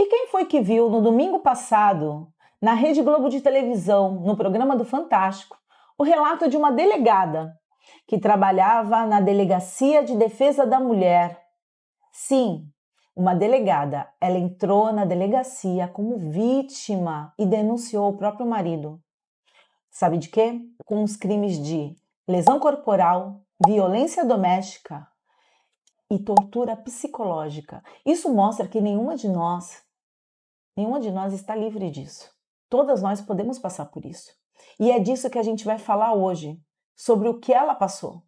E quem foi que viu no domingo passado, na Rede Globo de televisão, no programa do Fantástico, o relato de uma delegada que trabalhava na Delegacia de Defesa da Mulher? Sim, uma delegada. Ela entrou na delegacia como vítima e denunciou o próprio marido. Sabe de quê? Com os crimes de lesão corporal, violência doméstica e tortura psicológica. Isso mostra que nenhuma de nós está livre disso. Todas nós podemos passar por isso. E é disso que a gente vai falar hoje, sobre o que ela passou,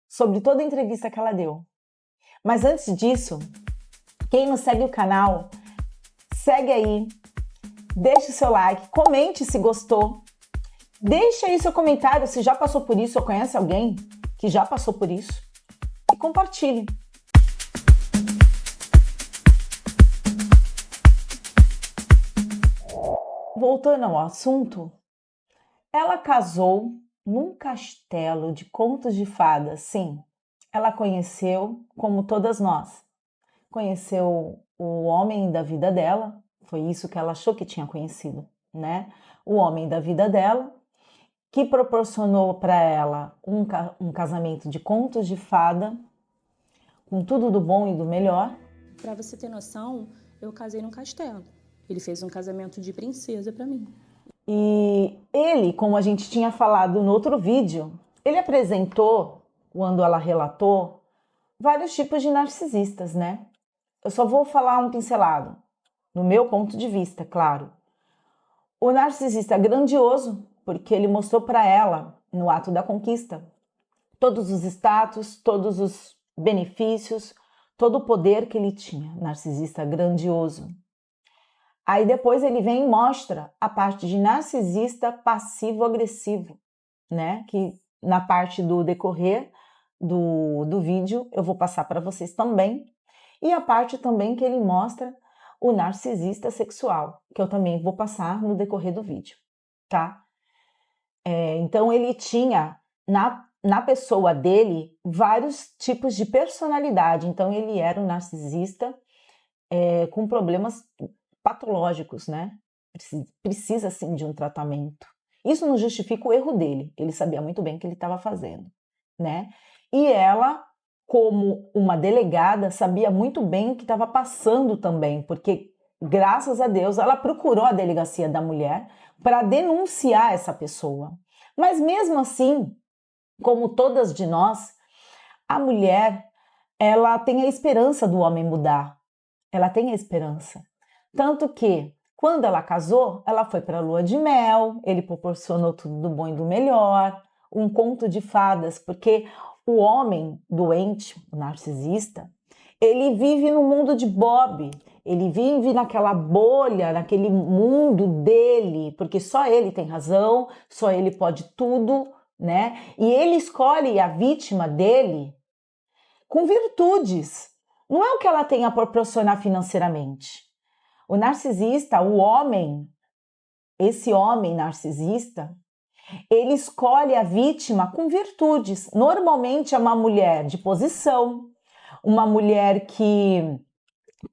sobre toda a entrevista que ela deu. Mas antes disso, quem não segue o canal, segue aí, deixe seu like, comente se gostou, deixe aí seu comentário se já passou por isso ou conhece alguém que já passou por isso e compartilhe. Voltando ao assunto, ela casou num castelo de contos de fadas. Sim, ela conheceu, como todas nós, conheceu o homem da vida dela, foi isso que ela achou que tinha conhecido, né? O homem da vida dela, que proporcionou para ela um casamento de contos de fada, com tudo do bom e do melhor. Para você ter noção, eu casei num castelo. Ele fez um casamento de princesa para mim. E ele, como a gente tinha falado no outro vídeo, ele apresentou, quando ela relatou, vários tipos de narcisistas, né? Eu só vou falar um pincelado, no meu ponto de vista, claro. O narcisista grandioso, porque ele mostrou para ela, no ato da conquista, todos os status, todos os benefícios, todo o poder que ele tinha. Narcisista grandioso. Aí depois ele vem e mostra a parte de narcisista passivo-agressivo, né? Que na parte do decorrer do vídeo eu vou passar para vocês também. E a parte também que ele mostra o narcisista sexual, que eu também vou passar no decorrer do vídeo, tá? Então ele tinha na pessoa dele vários tipos de personalidade. Então ele era um narcisista com problemas patológicos, né? Precisa sim de um tratamento. Isso não justifica o erro dele. Ele sabia muito bem o que ele estava fazendo, né? E ela, como uma delegada, sabia muito bem o que estava passando também, porque graças a Deus ela procurou a delegacia da mulher para denunciar essa pessoa. Mas mesmo assim, como todas de nós, a mulher, ela tem a esperança do homem mudar. Ela tem a esperança. Tanto que, quando ela casou, ela foi para a lua de mel, ele proporcionou tudo do bom e do melhor, um conto de fadas, porque o homem doente, o narcisista, ele vive no mundo de Bob, ele vive naquela bolha, naquele mundo dele, porque só ele tem razão, só ele pode tudo, né? E ele escolhe a vítima dele com virtudes. Não é o que ela tem a proporcionar financeiramente. O narcisista, o homem, esse homem narcisista, ele escolhe a vítima com virtudes. Normalmente é uma mulher de posição, uma mulher que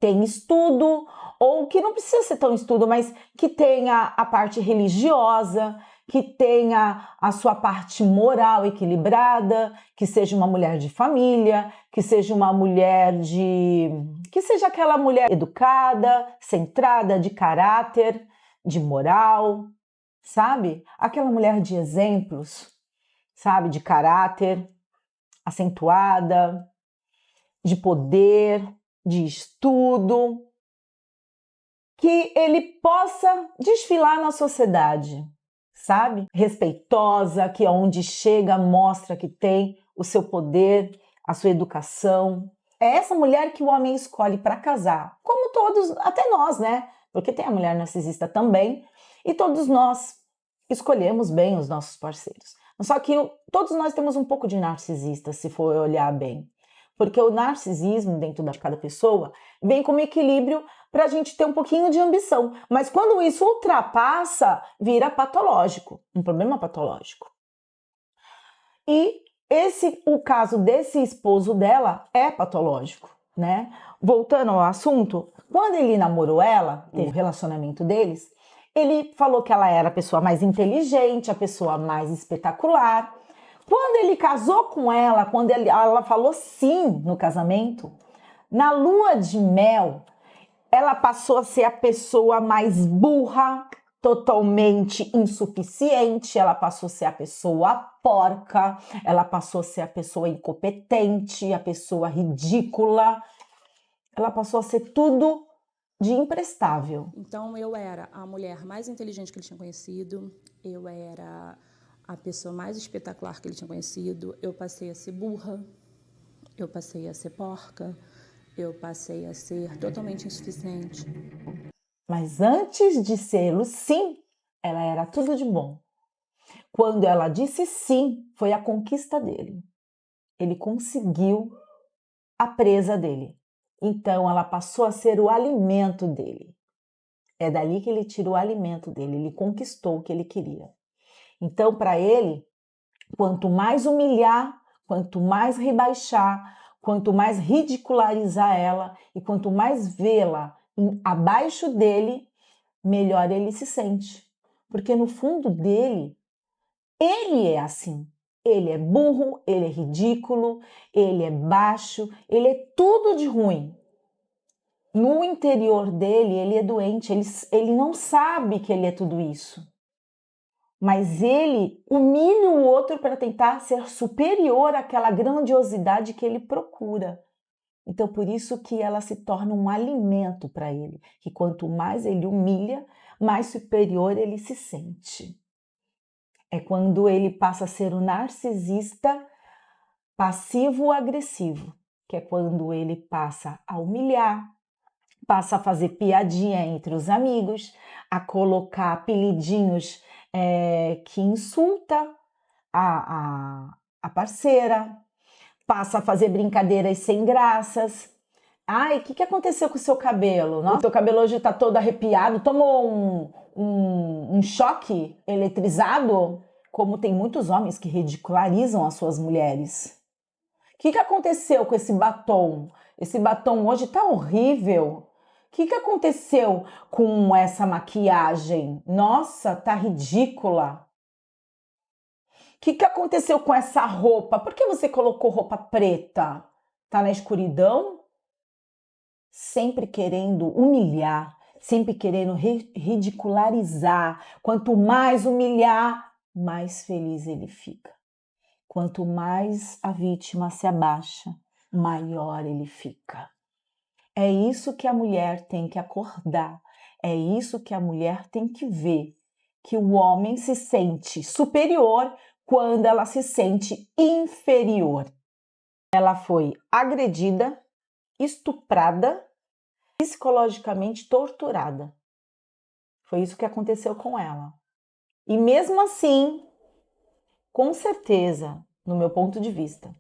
tem estudo, ou que não precisa ser tão estudo, mas que tenha a parte religiosa, que tenha a sua parte moral equilibrada, que seja uma mulher de família, que seja uma mulher que seja aquela mulher educada, centrada, de caráter, de moral, sabe? Aquela mulher de exemplos, sabe? De caráter, acentuada, de poder, de estudo, que ele possa desfilar na sociedade, sabe? Respeitosa, que onde chega mostra que tem o seu poder, a sua educação. É essa mulher que o homem escolhe para casar, como todos, até nós, né? Porque tem a mulher narcisista também, e todos nós escolhemos bem os nossos parceiros. Só que todos nós temos um pouco de narcisista, se for olhar bem. Porque o narcisismo dentro de cada pessoa vem como equilíbrio para a gente ter um pouquinho de ambição. Mas quando isso ultrapassa, vira patológico, um problema patológico. E o caso desse esposo dela é patológico. né? Voltando ao assunto, quando ele namorou ela, teve o relacionamento deles, ele falou que ela era a pessoa mais inteligente, a pessoa mais espetacular. Quando ele casou com ela, quando ela falou sim no casamento, na lua de mel, ela passou a ser a pessoa mais burra, totalmente insuficiente, ela passou a ser a pessoa porca, ela passou a ser a pessoa incompetente, a pessoa ridícula, ela passou a ser tudo de imprestável. Então eu era a mulher mais inteligente que ele tinha conhecido, eu era a pessoa mais espetacular que ele tinha conhecido, eu passei a ser burra, eu passei a ser porca, eu passei a ser totalmente insuficiente. Mas antes de sê-lo sim, ela era tudo de bom. Quando ela disse sim, foi a conquista dele. Ele conseguiu a presa dele. Então ela passou a ser o alimento dele. É dali que ele tirou o alimento dele, ele conquistou o que ele queria. Então, para ele, quanto mais humilhar, quanto mais rebaixar, quanto mais ridicularizar ela e quanto mais vê-la abaixo dele, melhor ele se sente. Porque no fundo dele, ele é assim. Ele é burro, ele é ridículo, ele é baixo, ele é tudo de ruim. No interior dele, ele é doente, ele não sabe que ele é tudo isso. Mas ele humilha o outro para tentar ser superior àquela grandiosidade que ele procura. Então, por isso que ela se torna um alimento para ele, que quanto mais ele humilha, mais superior ele se sente. É quando ele passa a ser o narcisista passivo-agressivo, que é quando ele passa a humilhar, passa a fazer piadinha entre os amigos, a colocar apelidinhos que insulta a parceira, passa a fazer brincadeiras sem graças. Ai, o que aconteceu com o seu cabelo? Nossa, o teu cabelo hoje tá todo arrepiado, tomou um choque eletrizado? Como tem muitos homens que ridicularizam as suas mulheres. O que aconteceu com esse batom? Esse batom hoje tá horrível. O que aconteceu com essa maquiagem? Nossa, tá ridícula. O que aconteceu com essa roupa? Por que você colocou roupa preta? Tá na escuridão? Sempre querendo humilhar, sempre querendo ridicularizar. Quanto mais humilhar, mais feliz ele fica. Quanto mais a vítima se abaixa, maior ele fica. É isso que a mulher tem que acordar. É isso que a mulher tem que ver. Que o homem se sente superior quando ela se sente inferior. Ela foi agredida, estuprada, psicologicamente torturada. Foi isso que aconteceu com ela. E mesmo assim, com certeza, no meu ponto de vista,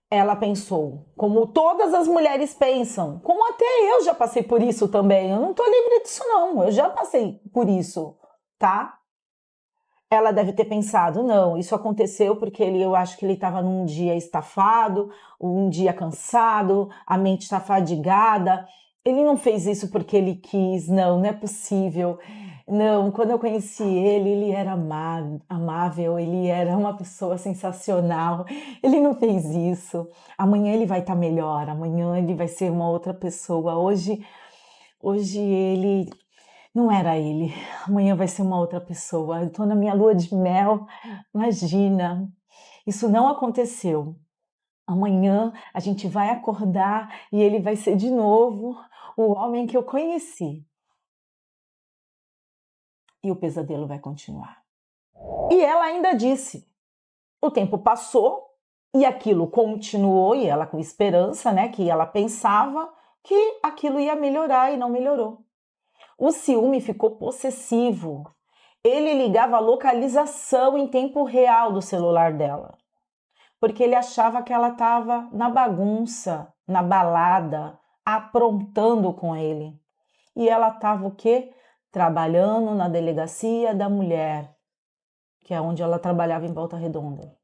ela pensou, como todas as mulheres pensam, como até eu já passei por isso também. Eu não tô livre disso não, eu já passei por isso, tá? Ela deve ter pensado, não, isso aconteceu porque eu acho que ele estava num dia estafado, um dia cansado, a mente está fadigada. Ele não fez isso porque ele quis, não é possível. Não, quando eu conheci ele, ele era amável, ele era uma pessoa sensacional. Ele não fez isso. Amanhã ele vai estar melhor, amanhã ele vai ser uma outra pessoa. Hoje ele não era ele, amanhã vai ser uma outra pessoa. Eu tô na minha lua de mel, imagina. Isso não aconteceu. Amanhã a gente vai acordar e ele vai ser de novo o homem que eu conheci. E o pesadelo vai continuar. E ela ainda disse: o tempo passou e aquilo continuou, e ela com esperança, né, que ela pensava que aquilo ia melhorar e não melhorou. O ciúme ficou possessivo. Ele ligava a localização em tempo real do celular dela, porque ele achava que ela estava na bagunça, na balada, aprontando com ele. E ela estava o quê? Trabalhando na delegacia da mulher, que é onde ela trabalhava em Volta Redonda.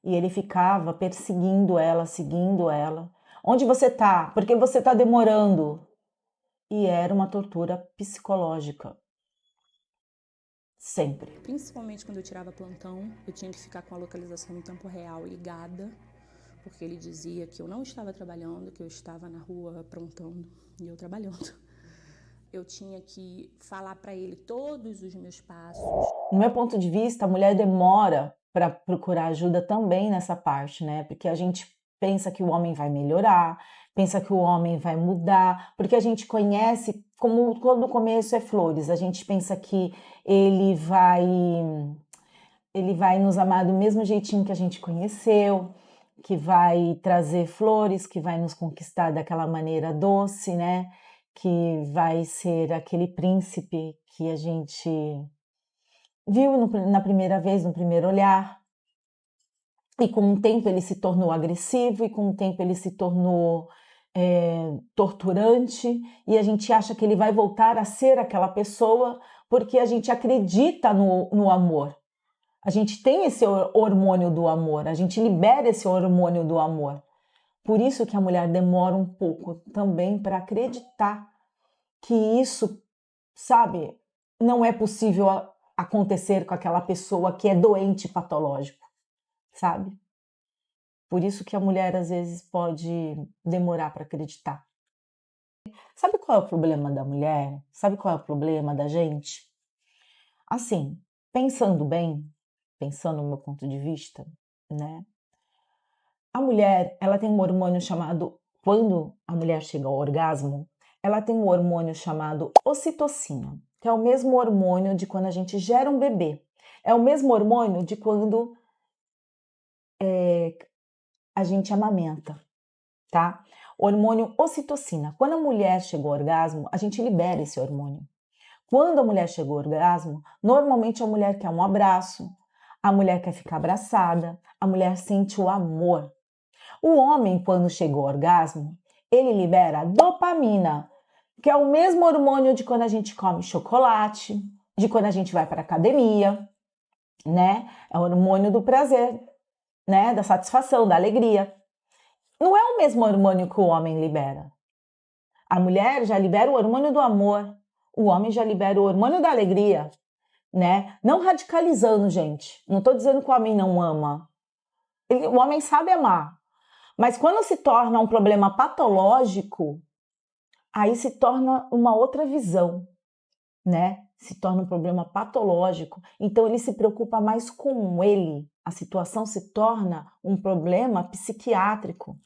E ele ficava perseguindo ela, seguindo ela. Onde você tá? Por que você tá demorando? E era uma tortura psicológica. Sempre. Principalmente quando eu tirava plantão, eu tinha que ficar com a localização em tempo real ligada, porque ele dizia que eu não estava trabalhando, que eu estava na rua aprontando e eu trabalhando. Eu tinha que falar para ele todos os meus passos. No meu ponto de vista, a mulher demora para procurar ajuda também nessa parte, né? Porque a gente pensa que o homem vai melhorar, pensa que o homem vai mudar, porque a gente conhece, como todo começo é flores, a gente pensa que ele vai nos amar do mesmo jeitinho que a gente conheceu, que vai trazer flores, que vai nos conquistar daquela maneira doce, né? Que vai ser aquele príncipe que a gente viu na primeira vez, no primeiro olhar. E com o tempo ele se tornou agressivo, e com o tempo ele se tornou torturante, e a gente acha que ele vai voltar a ser aquela pessoa porque a gente acredita no amor. A gente tem esse hormônio do amor, a gente libera esse hormônio do amor. Por isso que a mulher demora um pouco também para acreditar que isso, sabe, não é possível acontecer com aquela pessoa que é doente patológico, sabe? Por isso que a mulher às vezes pode demorar para acreditar. Sabe qual é o problema da mulher? Sabe qual é o problema da gente? Assim, pensando bem, pensando no meu ponto de vista, né? A mulher, ela tem um hormônio chamado, quando a mulher chega ao orgasmo, ela tem um hormônio chamado ocitocina, que é o mesmo hormônio de quando a gente gera um bebê. É o mesmo hormônio de quando a gente amamenta, tá? Hormônio ocitocina. Quando a mulher chega ao orgasmo, a gente libera esse hormônio. Quando a mulher chega ao orgasmo, normalmente a mulher quer um abraço, a mulher quer ficar abraçada, a mulher sente o amor. O homem, quando chega ao orgasmo, ele libera dopamina, que é o mesmo hormônio de quando a gente come chocolate, de quando a gente vai para a academia, né? É o hormônio do prazer, né? Da satisfação, da alegria. Não é o mesmo hormônio que o homem libera. A mulher já libera o hormônio do amor, o homem já libera o hormônio da alegria, né? Não radicalizando, gente. Não estou dizendo que o homem não ama. O homem sabe amar. Mas quando se torna um problema patológico, aí se torna uma outra visão, né? Se torna um problema patológico. Então ele se preocupa mais com ele. A situação se torna um problema psiquiátrico.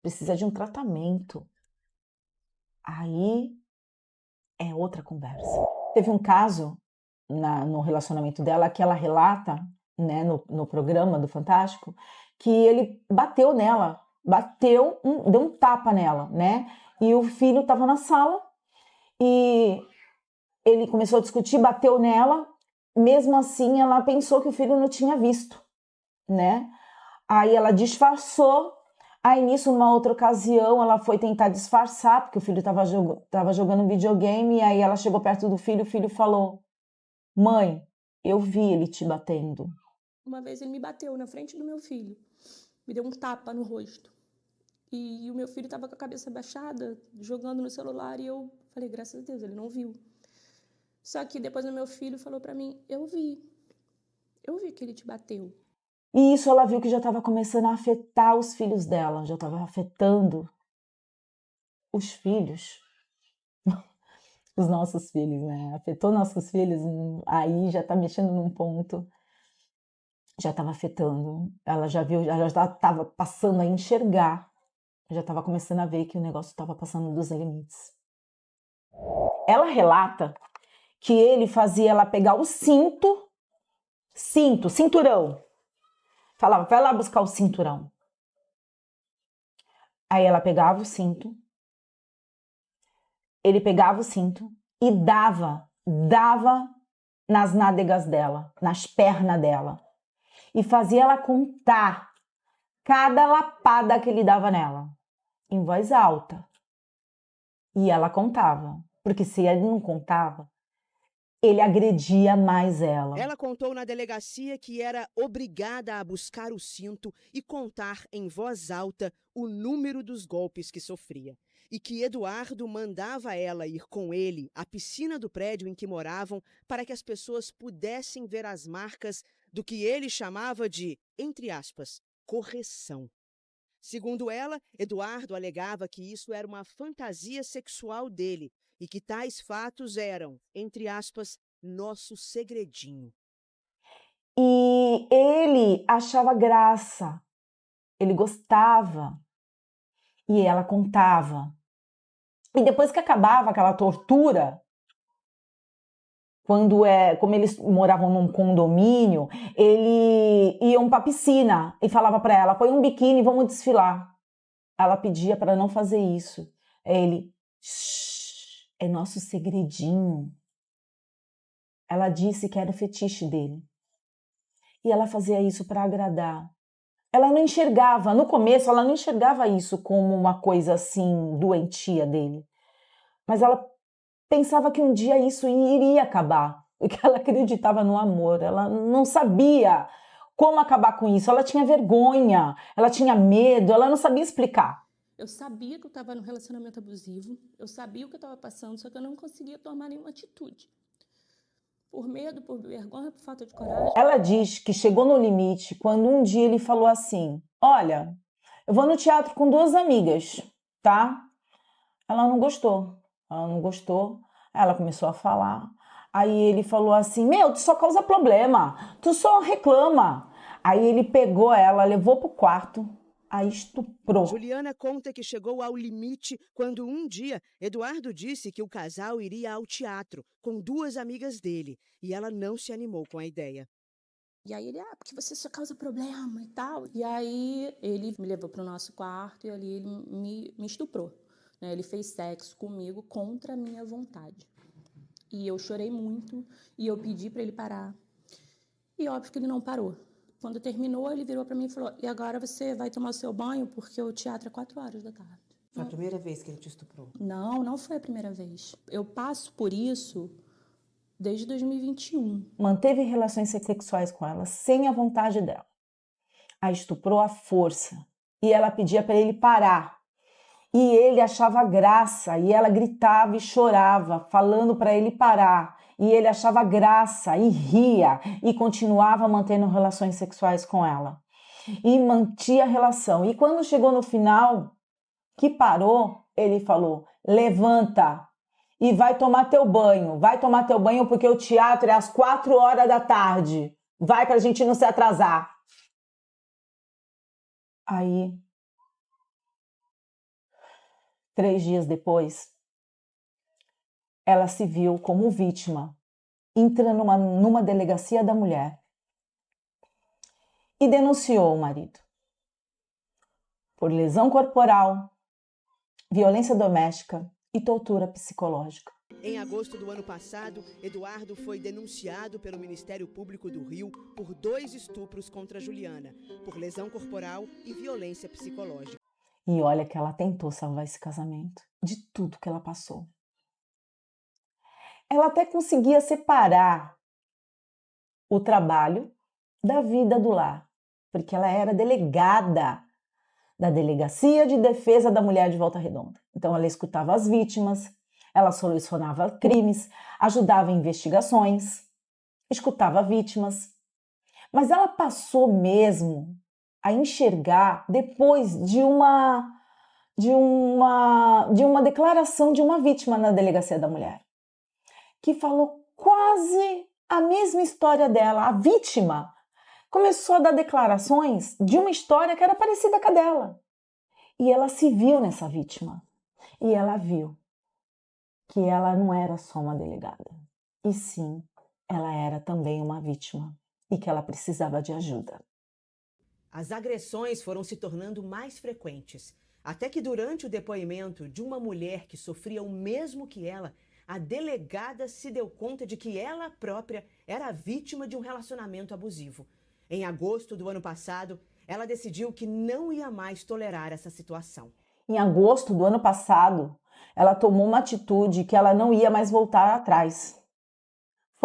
Precisa de um tratamento. Aí é outra conversa. Teve um caso no relacionamento dela que ela relata, né, no programa do Fantástico, que ele bateu nela, deu um tapa nela, né? E o filho estava na sala e ele começou a discutir, bateu nela. Mesmo assim, ela pensou que o filho não tinha visto, né? Aí ela disfarçou. Aí nisso, numa outra ocasião, ela foi tentar disfarçar, porque o filho estava jogando videogame, e aí ela chegou perto do filho, o filho falou: Mãe, eu vi ele te batendo. Uma vez ele me bateu na frente do meu filho, me deu um tapa no rosto. E o meu filho estava com a cabeça baixada, jogando no celular, e eu falei, graças a Deus, ele não viu. Só que depois o meu filho falou para mim, eu vi que ele te bateu. E isso ela viu que já estava começando a afetar os filhos dela, já estava afetando os filhos, os nossos filhos, né? Afetou nossos filhos, aí já está mexendo num ponto, já estava afetando. Ela já viu, ela já estava passando a enxergar, já estava começando a ver que o negócio estava passando dos limites. Ela relata que ele fazia ela pegar o cinturão. Falava, vai lá buscar o cinturão. Aí ela pegava o cinto, ele pegava o cinto e dava nas nádegas dela, nas pernas dela. E fazia ela contar cada lapada que ele dava nela, em voz alta. E ela contava, porque se ele não contava, ele agredia mais ela. Ela contou na delegacia que era obrigada a buscar o cinto e contar em voz alta o número dos golpes que sofria. E que Eduardo mandava ela ir com ele à piscina do prédio em que moravam para que as pessoas pudessem ver as marcas do que ele chamava de, entre aspas, correção. Segundo ela, Eduardo alegava que isso era uma fantasia sexual dele e que tais fatos eram, entre aspas, nosso segredinho. E ele achava graça, ele gostava, e ela contava. E depois que acabava aquela tortura, como eles moravam num condomínio, ele iam para a piscina e falava para ela, põe um biquíni, vamos desfilar. Ela pedia para não fazer isso. Ele, shh, é nosso segredinho. Ela disse que era o fetiche dele. E ela fazia isso para agradar. Ela não enxergava, no começo, ela não enxergava isso como uma coisa assim, doentia dele. Mas ela pensava que um dia isso iria acabar, porque ela acreditava no amor. Ela não sabia como acabar com isso. Ela tinha vergonha, ela tinha medo, ela não sabia explicar. Eu sabia que eu estava num relacionamento abusivo, eu sabia o que eu estava passando, só que eu não conseguia tomar nenhuma atitude. Por medo, por vergonha, por falta de coragem. Ela diz que chegou no limite quando um dia ele falou assim, olha, eu vou no teatro com 2 amigas, tá? Ela não gostou. Ela começou a falar. Aí ele falou assim, meu, tu só causa problema, tu só reclama. Aí ele pegou ela, levou pro quarto, a estuprou. Juliana conta que chegou ao limite quando um dia Eduardo disse que o casal iria ao teatro com 2 amigas dele e ela não se animou com a ideia. E aí ele, porque você só causa problema e tal. E aí ele me levou pro nosso quarto e ali ele me estuprou. Né? Ele fez sexo comigo contra a minha vontade. E eu chorei muito e eu pedi para ele parar. E óbvio que ele não parou. Quando terminou, ele virou para mim e falou, e agora você vai tomar o seu banho porque o teatro é 4 horas da tarde. Foi a primeira vez que ele te estuprou? Não, não foi a primeira vez. Eu passo por isso desde 2021. Manteve relações sexuais com ela sem a vontade dela. A estuprou à força. E ela pedia para ele parar. E ele achava graça. E ela gritava e chorava, falando para ele parar. E ele achava graça e ria. E continuava mantendo relações sexuais com ela. E mantinha a relação. E quando chegou no final, que parou, ele falou, levanta. E vai tomar teu banho. Vai tomar teu banho porque o teatro é às 4 horas da tarde. Vai pra gente não se atrasar. Aí, 3 dias depois, ela se viu como vítima, entrando numa delegacia da mulher e denunciou o marido por lesão corporal, violência doméstica e tortura psicológica. Em agosto do ano passado, Eduardo foi denunciado pelo Ministério Público do Rio por 2 estupros contra Juliana, por lesão corporal e violência psicológica. E olha que ela tentou salvar esse casamento, de tudo que ela passou. Ela até conseguia separar o trabalho da vida do lar, porque ela era delegada da Delegacia de Defesa da Mulher de Volta Redonda. Então ela escutava as vítimas, ela solucionava crimes, ajudava em investigações, escutava vítimas. Mas ela passou mesmo a enxergar depois de uma declaração de uma vítima na Delegacia da Mulher, que falou quase a mesma história dela. A vítima começou a dar declarações de uma história que era parecida com a dela. E ela se viu nessa vítima. E ela viu que ela não era só uma delegada. E sim, ela era também uma vítima. E que ela precisava de ajuda. As agressões foram se tornando mais frequentes. Até que durante o depoimento de uma mulher que sofria o mesmo que ela, a delegada se deu conta de que ela própria era vítima de um relacionamento abusivo. Em agosto do ano passado, ela decidiu que não ia mais tolerar essa situação. Em agosto do ano passado, ela tomou uma atitude que ela não ia mais voltar atrás.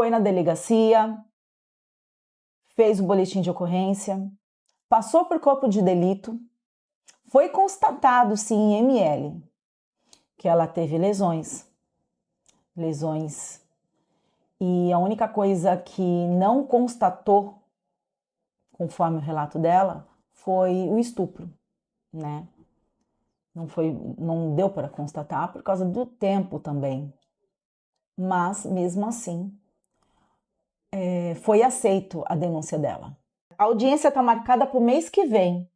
foi na delegacia, fez o boletim de ocorrência, passou por corpo de delito, foi constatado sim em ML que ela teve lesões, e a única coisa que não constatou, conforme o relato dela, foi o estupro, né? Não deu para constatar por causa do tempo também, mas mesmo assim foi aceito a denúncia dela. A audiência está marcada para o mês que vem.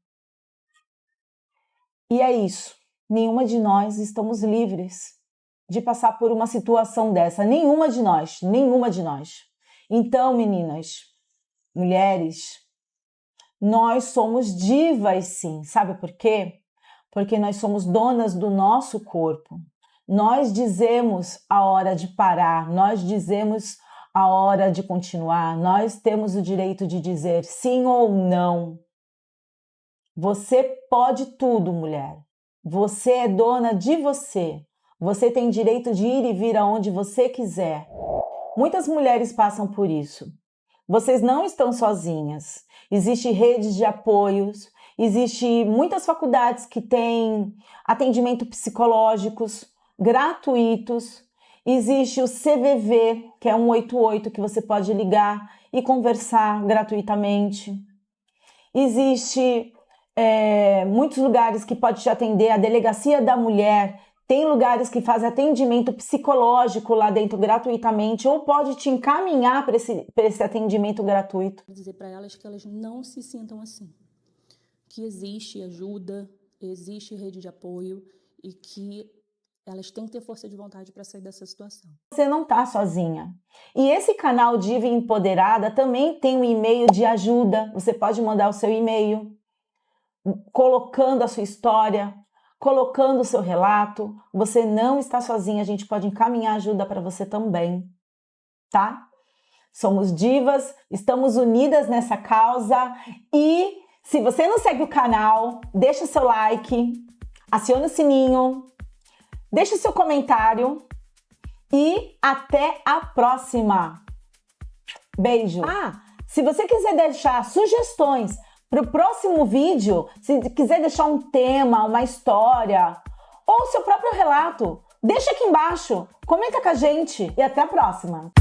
E é isso. Nenhuma de nós estamos livres de passar por uma situação dessa. Nenhuma de nós. Então, meninas, mulheres, nós somos divas sim. Sabe por quê? Porque nós somos donas do nosso corpo. Nós dizemos a hora de parar, nós dizemos a hora de continuar, nós temos o direito de dizer sim ou não. Você pode tudo, mulher. Você é dona de você. Você tem direito de ir e vir aonde você quiser. Muitas mulheres passam por isso. Vocês não estão sozinhas. Existem redes de apoios, existem muitas faculdades que têm atendimento psicológicos gratuitos. Existe o CVV, que é 188, que você pode ligar e conversar gratuitamente. Existe muitos lugares que pode te atender, a Delegacia da Mulher, tem lugares que fazem atendimento psicológico lá dentro gratuitamente, ou pode te encaminhar para esse atendimento gratuito. Dizer para elas que elas não se sintam assim, que existe ajuda, existe rede de apoio e que elas têm que ter força de vontade para sair dessa situação. Você não está sozinha. E esse canal Diva Empoderada também tem um e-mail de ajuda. Você pode mandar o seu e-mail, colocando a sua história, colocando o seu relato. Você não está sozinha, a gente pode encaminhar ajuda para você também, tá? Somos divas, estamos unidas nessa causa. E se você não segue o canal, deixa o seu like, aciona o sininho, deixa o seu comentário e até a próxima. Beijo! Se você quiser deixar sugestões para o próximo vídeo, se quiser deixar um tema, uma história ou seu próprio relato, deixa aqui embaixo, comenta com a gente e até a próxima!